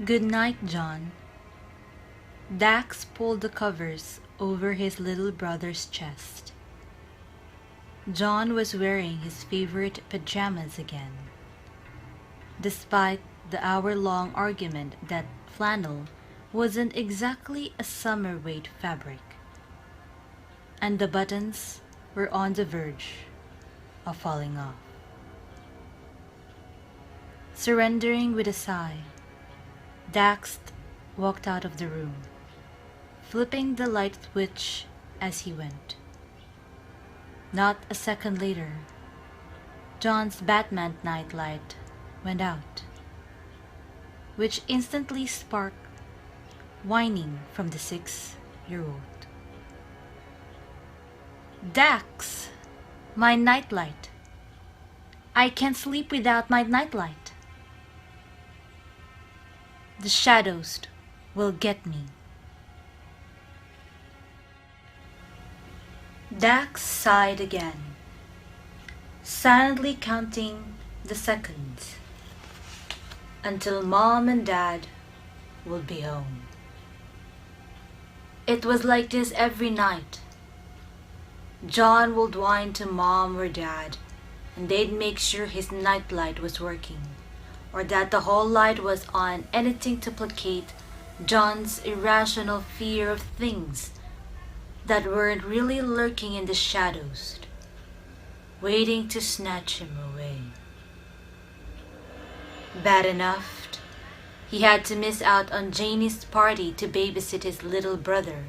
Good night, John. Dax pulled the covers over his little brother's chest. John was wearing his favorite pajamas again. Despite the hour-long argument that flannel wasn't exactly a summer-weight fabric, and the buttons were on the verge of falling off. Surrendering with a sigh, Dax walked out of the room, flipping the light switch as he went. Not a second later, John's Batman nightlight went out, which instantly sparked whining from the 6-year-old. Dax, my nightlight. I can't sleep without my nightlight. The shadows will get me. Dax sighed again, silently counting the seconds until Mom and Dad would be home. It was like this every night. John would whine to Mom or Dad, and they'd make sure his nightlight was working, or that the hall light was on, anything to placate John's irrational fear of things that weren't really lurking in the shadows, waiting to snatch him away. Bad enough, he had to miss out on Janie's party to babysit his little brother.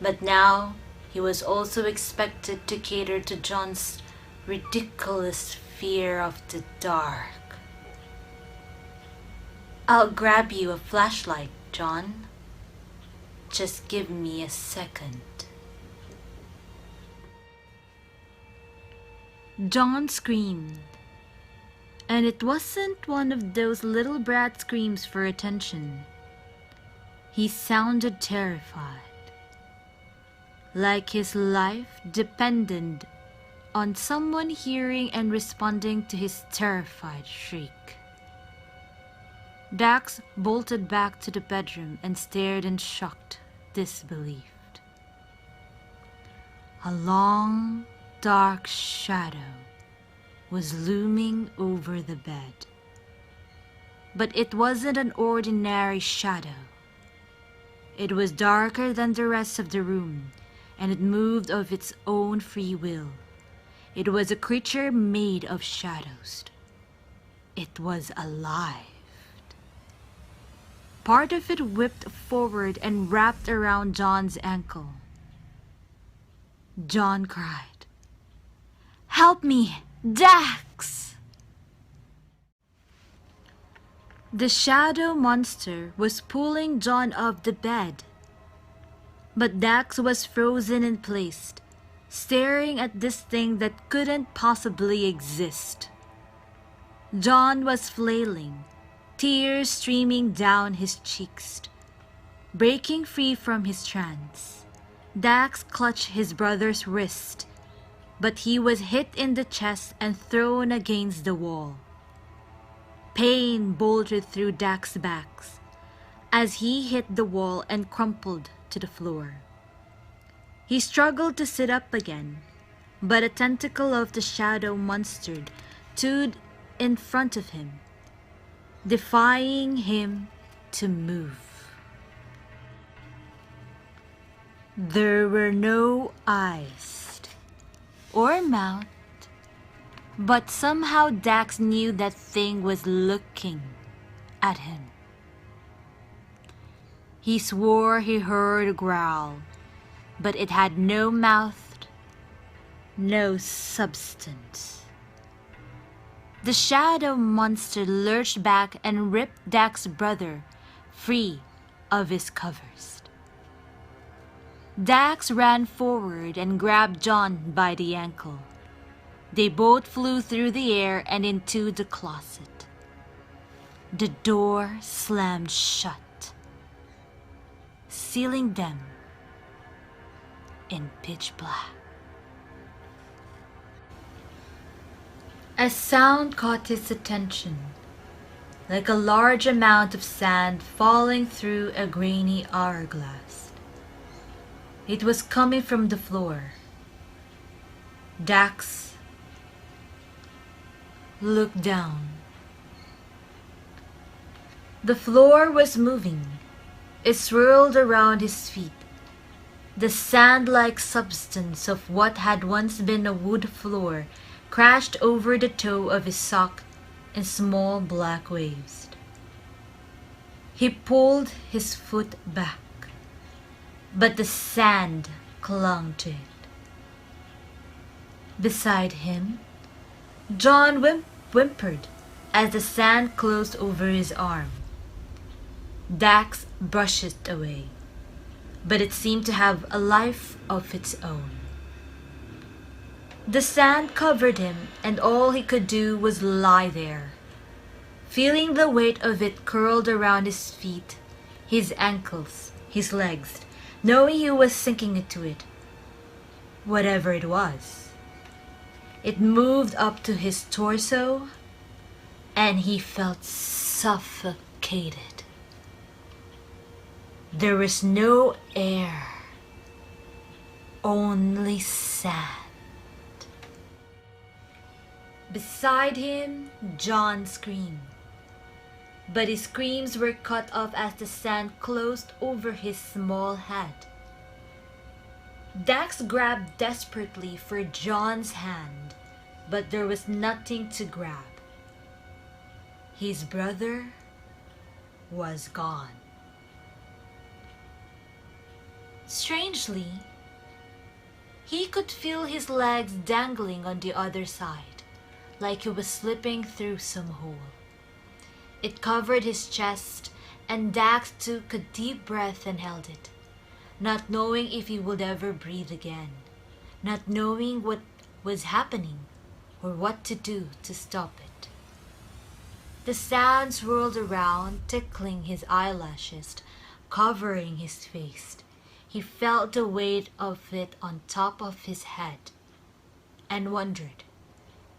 But now he was also expected to cater to John's ridiculous fear of the dark. I'll grab you a flashlight, John. Just give me a second. John screamed, and it wasn't one of those little brat screams for attention. He sounded terrified, like his life depended on someone hearing and responding to his terrified shriek. Dax bolted back to the bedroom and stared in shocked disbelief. A long, dark shadow was looming over the bed. But it wasn't an ordinary shadow. It was darker than the rest of the room, and it moved of its own free will. It was a creature made of shadows. It was alive. Part of it whipped forward and wrapped around John's ankle. John cried, "Help me, Dax!" The shadow monster was pulling John off the bed, but Dax was frozen in place, staring at this thing that couldn't possibly exist. John was flailing, tears streaming down his cheeks. Breaking free from his trance, Dax clutched his brother's wrist, but he was hit in the chest and thrown against the wall. Pain bolted through Dax's back as he hit the wall and crumpled to the floor. He struggled to sit up again, but a tentacle of the shadow monster stood in front of him, defying him to move. There were no eyes or mouth, but somehow Dax knew that thing was looking at him. He swore he heard a growl, but it had no mouth, no substance. The shadow monster lurched back and ripped Dax's brother free of his covers. Dax ran forward and grabbed John by the ankle. They both flew through the air and into the closet. The door slammed shut, sealing them in pitch black. A sound caught his attention. like a large amount of sand falling through a grainy hourglass. It was coming from the floor. Dax looked down. The floor was moving. It swirled around his feet. The sand-like substance of what had once been a wood floor crashed over the toe of his sock in small black waves. He pulled his foot back, but the sand clung to it. Beside him, John whimpered as the sand closed over his arm. Dax brushed it away, but it seemed to have a life of its own. The sand covered him, and all he could do was lie there, feeling the weight of it curled around his feet, his ankles, his legs, knowing he was sinking into it. Whatever it was. It moved up to his torso, and he felt suffocated. There was no air, only sand. Beside him, John screamed, but his screams were cut off as the sand closed over his small head. Dax grabbed desperately for John's hand, but there was nothing to grab. His brother was gone. Strangely, he could feel his legs dangling on the other side, like he was slipping through some hole. It covered his chest, and Dax took a deep breath and held it, not knowing if he would ever breathe again, not knowing what was happening or what to do to stop it. The sand swirled around, tickling his eyelashes, covering his face. He felt the weight of it on top of his head and wondered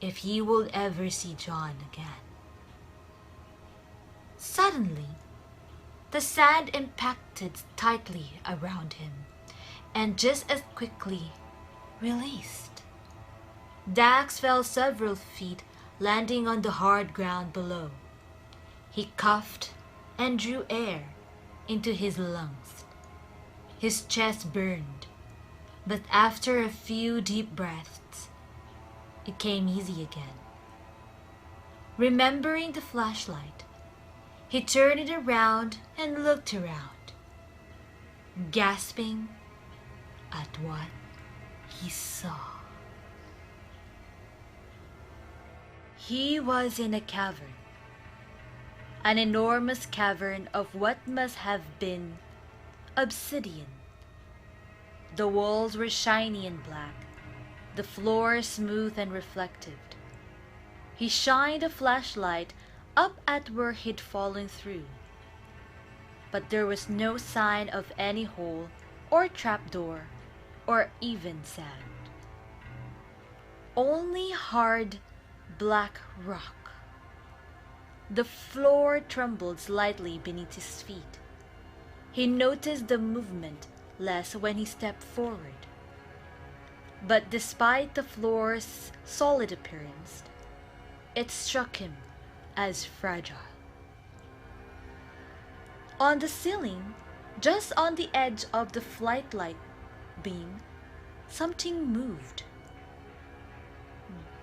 if he would ever see John again. Suddenly, the sand impacted tightly around him and just as quickly released. Dax fell several feet, landing on the hard ground below. He coughed and drew air into his lungs. His chest burned, but after a few deep breaths, it came easy again. Remembering the flashlight, he turned it around and looked around, gasping at what he saw. He was in a cavern, an enormous cavern of what must have been obsidian. The walls were shiny and black, the floor smooth and reflective. He shined a flashlight up at where he'd fallen through, but there was no sign of any hole or trapdoor or even sand. Only hard black rock. The floor trembled slightly beneath his feet. He noticed the movement less when he stepped forward. But despite the floor's solid appearance, it struck him as fragile. On the ceiling, just on the edge of the flight beam, something moved.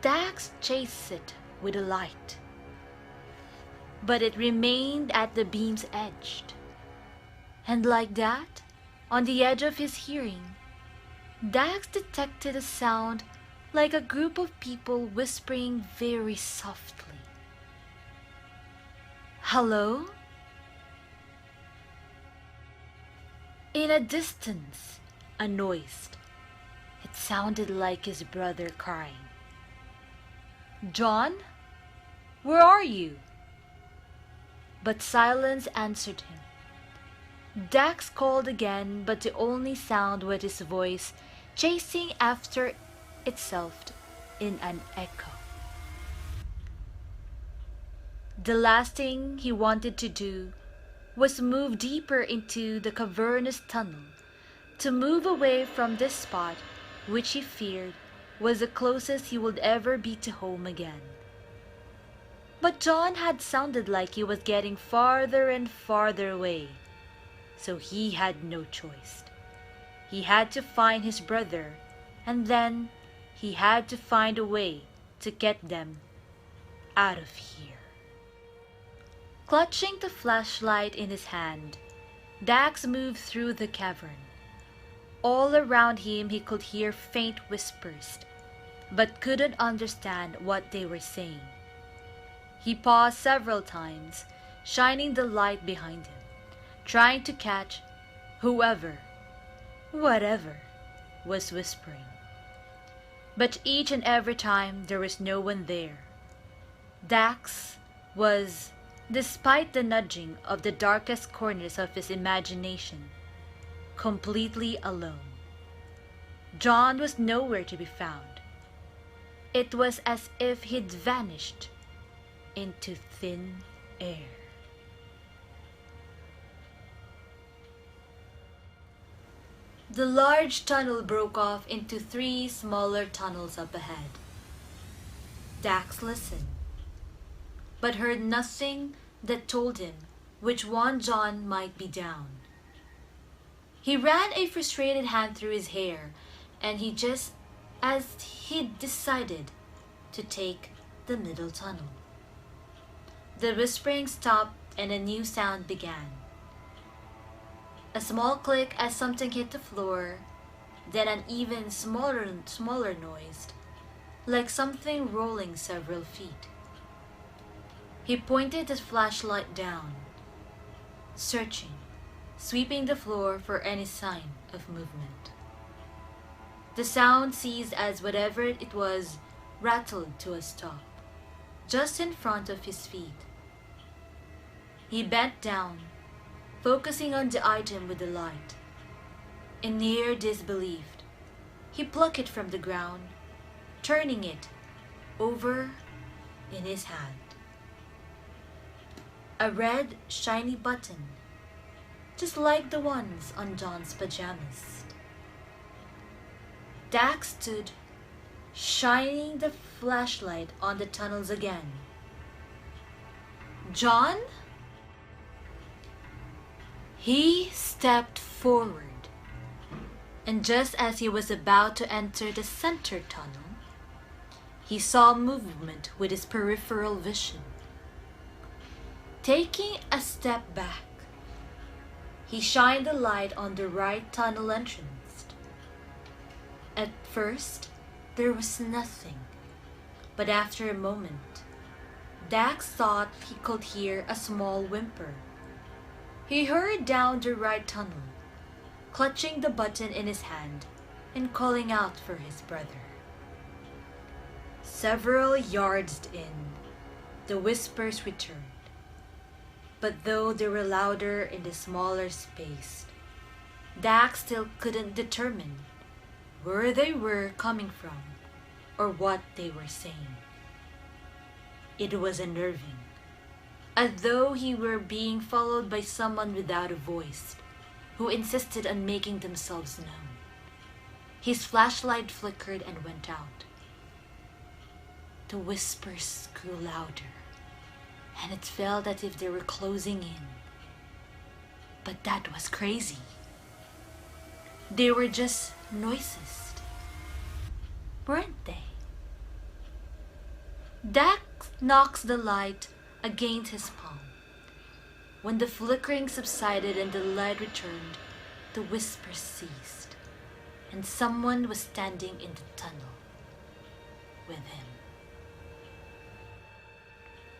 Dax chased it with a light, but it remained at the beam's edge. And like that, on the edge of his hearing, Dax detected a sound like a group of people whispering very softly. Hello? In a distance, a noise. It sounded like his brother crying. John? Where are you? But silence answered him. Dax called again, but the only sound was his voice chasing after itself in an echo. The last thing he wanted to do was move deeper into the cavernous tunnel, to move away from this spot which he feared was the closest he would ever be to home again. But John had sounded like he was getting farther and farther away, so he had no choice. He had to find his brother, and then he had to find a way to get them out of here. Clutching the flashlight in his hand, Dax moved through the cavern. All around him he could hear faint whispers, but couldn't understand what they were saying. He paused several times, shining the light behind him, trying to catch whoever, whatever, was whispering. But each and every time there was no one there. Dax was, despite the nudging of the darkest corners of his imagination, completely alone. John was nowhere to be found. It was as if he'd vanished into thin air. The large tunnel broke off into 3 smaller tunnels up ahead. Dax listened, but heard nothing that told him which one John might be down. He ran a frustrated hand through his hair, and he'd decided to take the middle tunnel. The whispering stopped and a new sound began. A small click as something hit the floor, then an even smaller noise, like something rolling several feet. He pointed his flashlight down, searching, sweeping the floor for any sign of movement. The sound ceased as whatever it was rattled to a stop, just in front of his feet. He bent down, focusing on the item with the light. In near disbelief, he plucked it from the ground, turning it over in his hand. A red, shiny button, just like the ones on John's pajamas. Dax stood, shining the flashlight on the tunnels again. John? He stepped forward, and just as he was about to enter the center tunnel, he saw movement with his peripheral vision. Taking a step back, he shined the light on the right tunnel entrance. At first, there was nothing, but after a moment, Dax thought he could hear a small whimper. He hurried down the right tunnel, clutching the button in his hand and calling out for his brother. Several yards in, the whispers returned, but though they were louder in the smaller space, Dax still couldn't determine where they were coming from or what they were saying. It was unnerving, as though he were being followed by someone without a voice, who insisted on making themselves known. His flashlight flickered and went out. The whispers grew louder, and it felt as if they were closing in. But that was crazy. They were just noises, weren't they? Dax knocks the light against his palm. When the flickering subsided and the light returned, the whispers ceased, and someone was standing in the tunnel with him.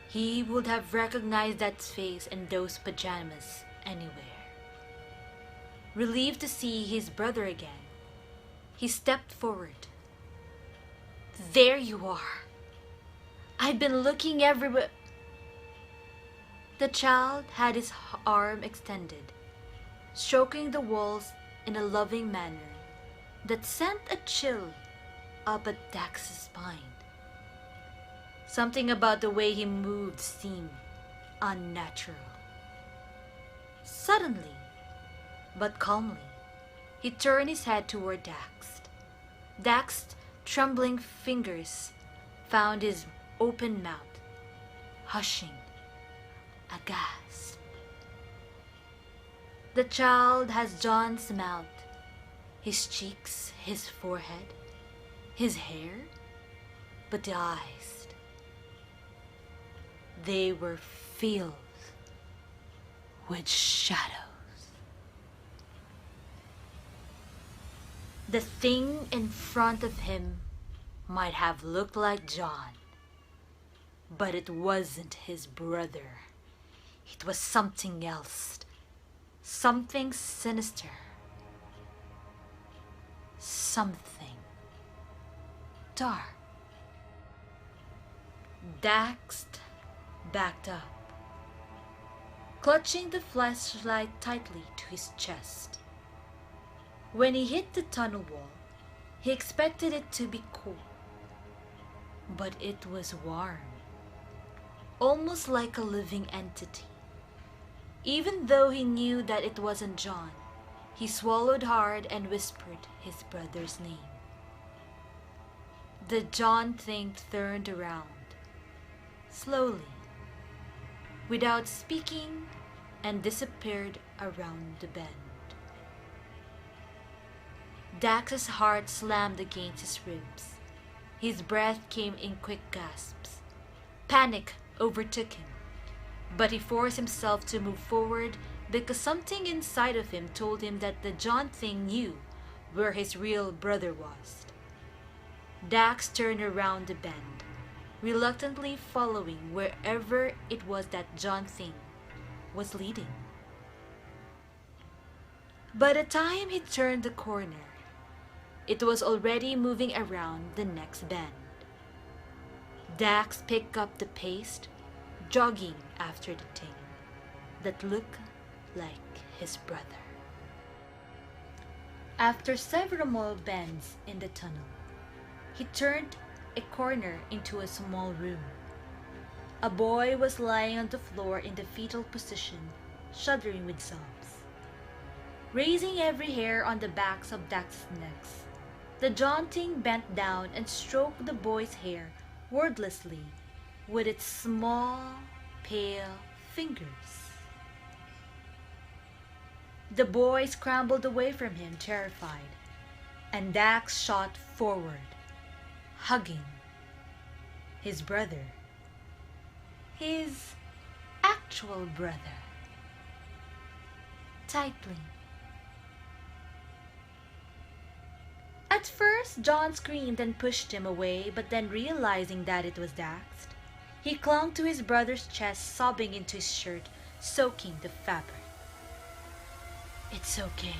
He would have recognized that face and those pajamas anywhere. Relieved to see his brother again, he stepped forward. There you are. I've been looking everywhere. The child had his arm extended, stroking the walls in a loving manner that sent a chill up Dax's spine. Something about the way he moved seemed unnatural. Suddenly, but calmly, he turned his head toward Dax. Dax's trembling fingers found his open mouth, hushing, aghast. The child has John's mouth, his cheeks, his forehead, his hair, but the eyes, they were filled with shadows. The thing in front of him might have looked like John, but it wasn't his brother. It was something else, something sinister, something dark. Dax backed up, clutching the flashlight tightly to his chest. When he hit the tunnel wall, he expected it to be cool, but it was warm, almost like a living entity. Even though he knew that it wasn't John, he swallowed hard and whispered his brother's name. The John thing turned around, slowly, without speaking, and disappeared around the bend. Dax's heart slammed against his ribs. His breath came in quick gasps. Panic overtook him, but he forced himself to move forward because something inside of him told him that the John thing knew where his real brother was. Dax turned around the bend, reluctantly following wherever it was that John thing was leading. By the time he turned the corner, it was already moving around the next bend. Dax picked up the pace, jogging after the thing that looked like his brother. After several more bends in the tunnel, he turned a corner into a small room. A boy was lying on the floor in the fetal position, shuddering with sobs. Raising every hair on the backs of Dax's necks, the John thing bent down and stroked the boy's hair wordlessly with its small, pale fingers. The boy scrambled away from him, terrified, and Dax shot forward, hugging his brother, his actual brother, tightly. At first, John screamed and pushed him away, but then realizing that it was Dax, he clung to his brother's chest, sobbing into his shirt, soaking the fabric. "It's okay,"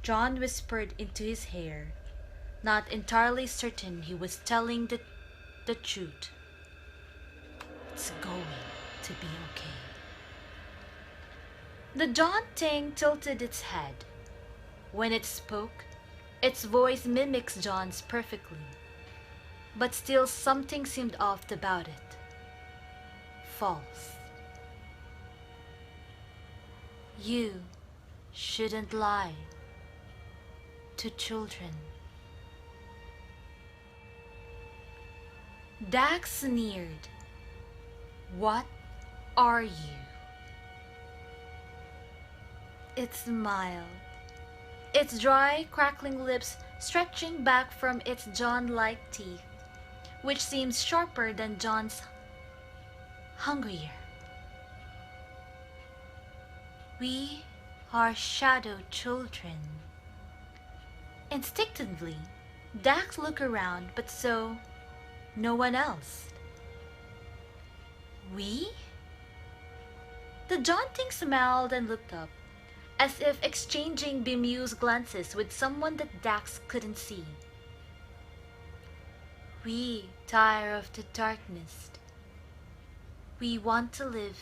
John whispered into his hair, not entirely certain he was telling the truth. "It's going to be okay." The John thing tilted its head. When it spoke, its voice mimics John's perfectly, but still something seemed off about it. False. "You shouldn't lie to children." Dax sneered. "What are you?" It smiled, its dry, crackling lips stretching back from its John-like teeth, which seemed sharper than John's, hungrier. "We are shadow children." Instinctively, Dax looked around, but saw no one else. "We?" The John thing smiled and looked up, as if exchanging bemused glances with someone that Dax couldn't see. "We tire of the darkness. We want to live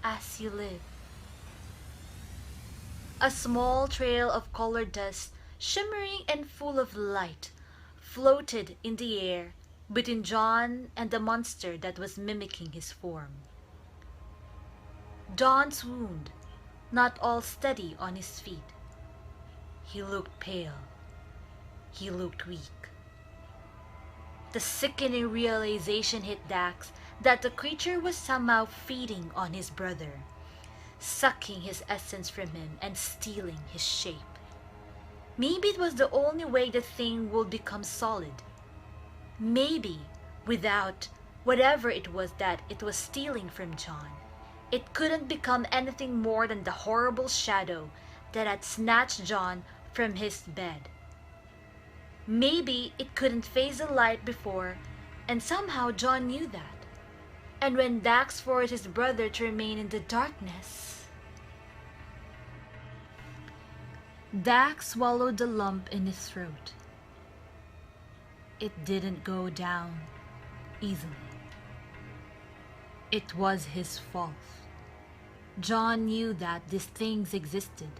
as you live." A small trail of colored dust, shimmering and full of light, floated in the air between John and the monster that was mimicking his form. John swooned, not all steady on his feet. He looked pale. He looked weak. The sickening realization hit Dax that the creature was somehow feeding on his brother, sucking his essence from him and stealing his shape. Maybe it was the only way the thing would become solid. Maybe without whatever it was that it was stealing from John, it couldn't become anything more than the horrible shadow that had snatched John from his bed. Maybe it couldn't face the light before, and somehow John knew that. And when Dax forced his brother to remain in the darkness, Dax swallowed the lump in his throat. It didn't go down easily. It was his fault. John knew that these things existed,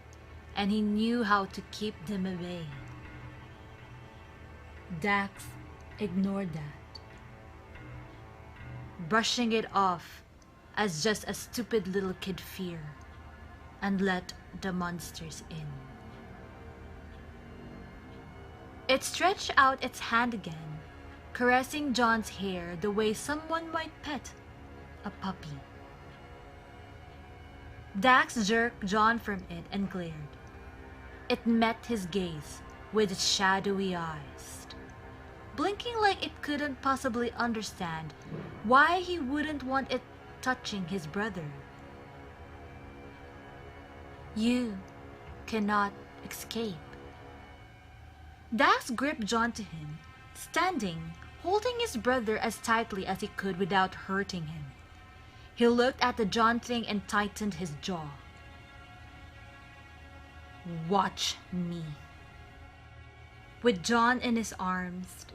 and he knew how to keep them away. Dax ignored that, brushing it off as just a stupid little kid fear, and let the monsters in. It stretched out its hand again, caressing John's hair the way someone might pet a puppy. Dax jerked John from it and glared. It met his gaze with its shadowy eyes, blinking like it couldn't possibly understand why he wouldn't want it touching his brother. You cannot escape. Dax gripped John to him, standing, holding his brother as tightly as he could without hurting him. He looked at the John thing and tightened his jaw. Watch me. With John in his arms,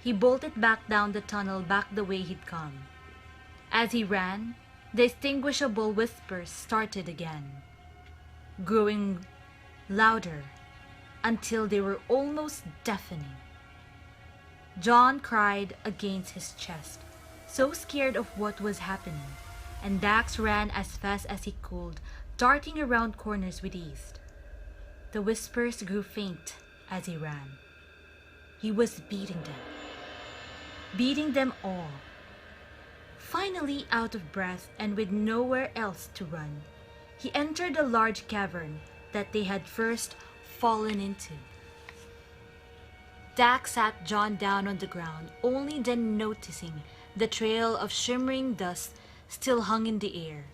he bolted back down the tunnel back the way he'd come. As he ran, the distinguishable whispers started again, growing louder until they were almost deafening. John cried against his chest, so scared of what was happening, and Dax ran as fast as he could, darting around corners with ease. The whispers grew faint as he ran. He was beating them all. Finally, out of breath and with nowhere else to run, he entered a large cavern that they had first fallen into. Dax sat John down on the ground, only then noticing the trail of shimmering dust still hung in the air,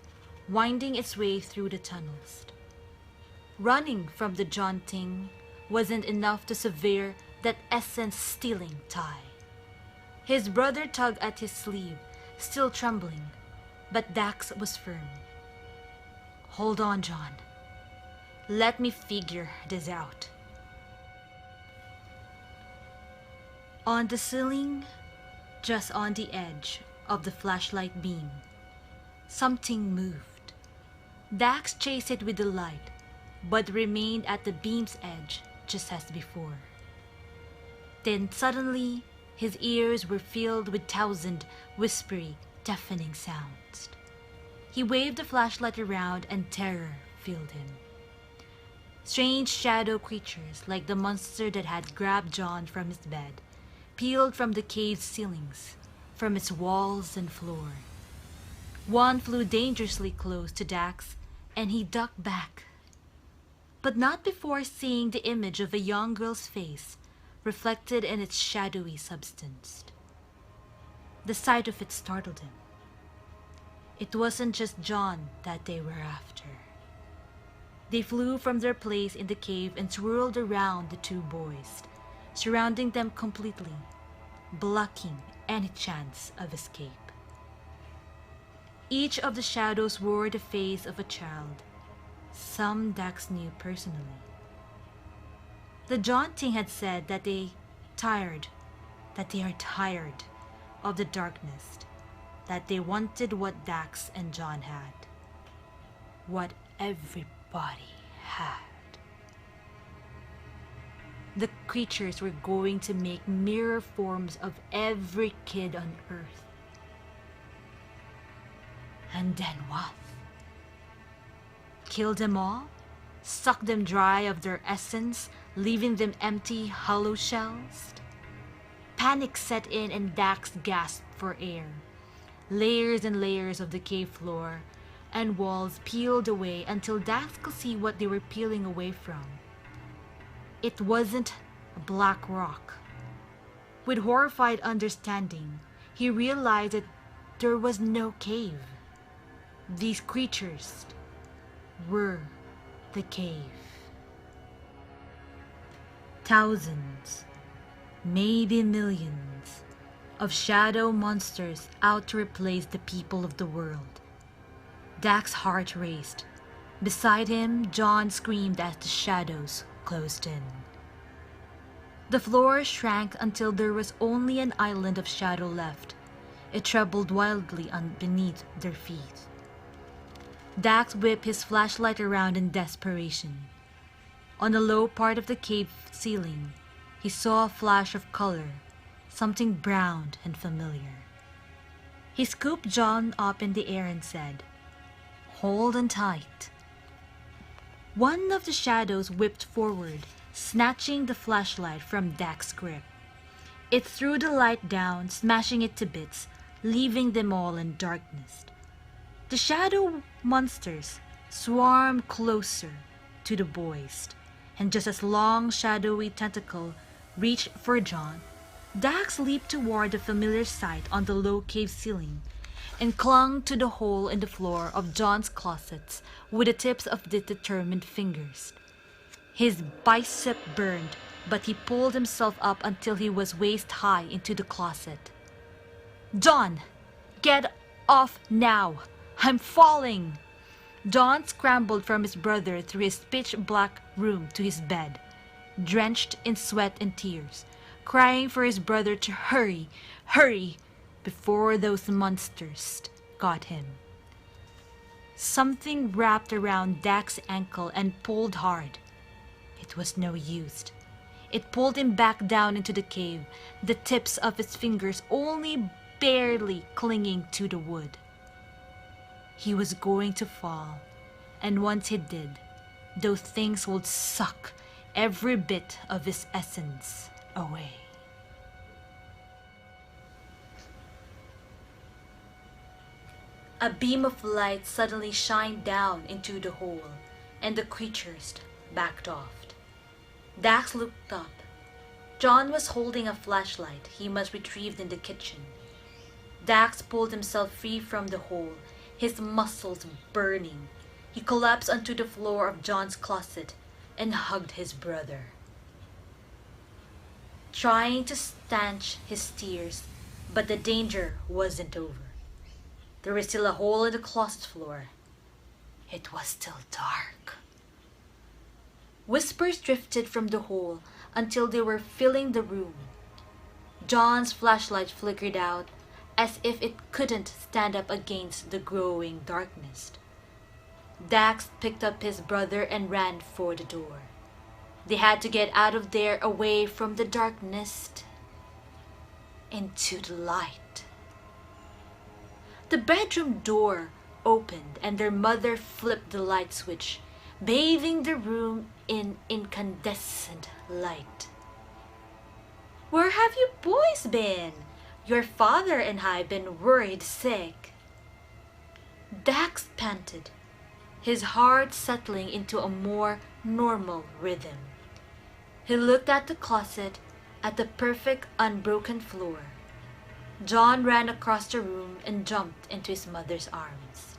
winding its way through the tunnels. Running from the John thing wasn't enough to sever that essence-stealing tie. His brother tugged at his sleeve, still trembling, but Dax was firm. Hold on, John. Let me figure this out. On the ceiling, just on the edge of the flashlight beam, something moved. Dax chased it with the light, but remained at the beam's edge just as before. Then suddenly, his ears were filled with thousand whispery, deafening sounds. He waved the flashlight around and terror filled him. Strange shadow creatures, like the monster that had grabbed John from his bed, peeled from the cave's ceilings, from its walls and floor. One flew dangerously close to Dax, and he ducked back, but not before seeing the image of a young girl's face reflected in its shadowy substance. The sight of it startled him. It wasn't just John that they were after. They flew from their place in the cave and swirled around the two boys, surrounding them completely, blocking any chance of escape. Each of the shadows wore the face of a child, some Dax knew personally. The John thing had said that they are tired of the darkness, that they wanted what Dax and John had, what everybody had. The creatures were going to make mirror forms of every kid on Earth. And then what? kill them all? Suck them dry of their essence, leaving them empty, hollow shells? Panic set in and Dax gasped for air. Layers and layers of the cave floor and walls peeled away until Dax could see what they were peeling away from. It wasn't a black rock. With horrified understanding, he realized that there was no cave. These creatures were the cave. Thousands, maybe millions, of shadow monsters out to replace the people of the world. Dak's heart raced. Beside him, John screamed as the shadows closed in. The floor shrank until there was only an island of shadow left. It trembled wildly beneath their feet. Dax whipped his flashlight around in desperation. On the low part of the cave ceiling, he saw a flash of color, something brown and familiar. He scooped John up in the air and said, "Hold on tight." One of the shadows whipped forward, snatching the flashlight from Dak's grip. It threw the light down, smashing it to bits, leaving them all in darkness. The shadow monsters swarmed closer to the boys, and just as long, shadowy tentacle reached for John, Dax leaped toward the familiar sight on the low cave ceiling and clung to the hole in the floor of John's closet with the tips of the determined fingers. His bicep burned, but he pulled himself up until he was waist-high into the closet. "John, get off now! I'm falling!" John scrambled from his brother through his pitch-black room to his bed, drenched in sweat and tears, crying for his brother to hurry, hurry, before those monsters got him. Something wrapped around Dak's ankle and pulled hard. It was no use. It pulled him back down into the cave, the tips of his fingers only barely clinging to the wood. He was going to fall, and once he did, those things would suck every bit of his essence away. A beam of light suddenly shined down into the hole, and the creatures backed off. Dax looked up. John was holding a flashlight he must retrieve in the kitchen. Dax pulled himself free from the hole, his muscles burning. He collapsed onto the floor of John's closet and hugged his brother, trying to stanch his tears, but the danger wasn't over. There was still a hole in the closet floor. It was still dark. Whispers drifted from the hole until they were filling the room. John's flashlight flickered out as if it couldn't stand up against the growing darkness. Dax picked up his brother and ran for the door. They had to get out of there, away from the darkness, into the light. The bedroom door opened and their mother flipped the light switch, bathing the room in incandescent light. "Where have you boys been? Your father and I been worried sick." Dax panted, his heart settling into a more normal rhythm. He looked at the closet, at the perfect unbroken floor. John ran across the room and jumped into his mother's arms.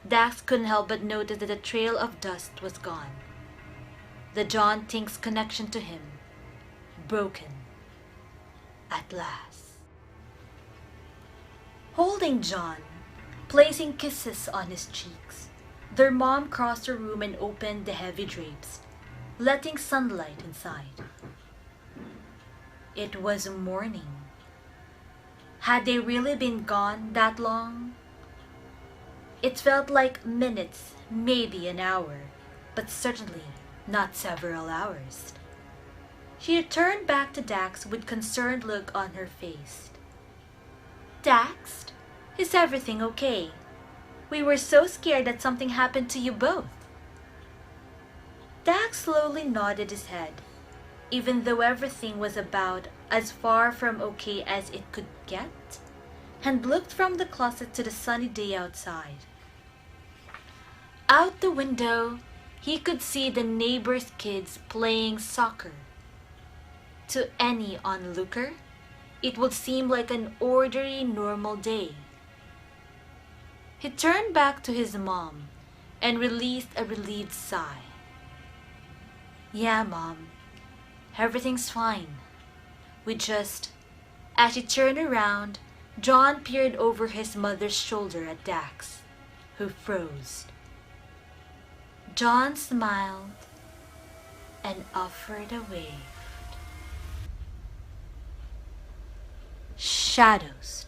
Dax couldn't help but notice that the trail of dust was gone. The John thinks connection to him broken at last. Holding John, placing kisses on his cheeks, their mom crossed the room and opened the heavy drapes, letting sunlight inside. It was morning. Had they really been gone that long? It felt like minutes, maybe an hour, but certainly not several hours. She turned back to Dax with concerned look on her face. "Dax, is everything okay? We were so scared that something happened to you both." Dax slowly nodded his head, even though everything was about as far from okay as it could get, and looked from the closet to the sunny day outside. Out the window, he could see the neighbors' kids playing soccer. To any onlooker, it would seem like an ordinary, normal day. He turned back to his mom and released a relieved sigh. "Yeah, Mom, everything's fine. We just..." As he turned around, John peered over his mother's shoulder at Dax, who froze. John smiled and offered a wave. Shadows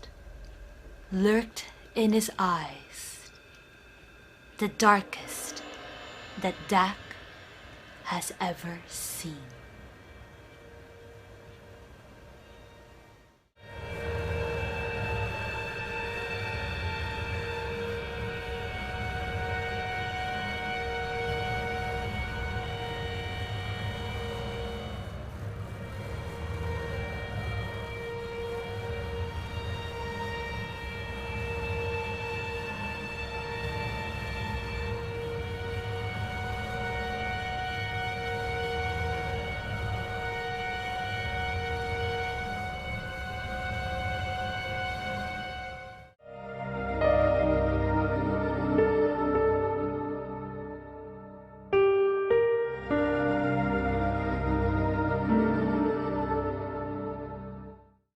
lurked in his eyes, the darkest that Dak has ever seen.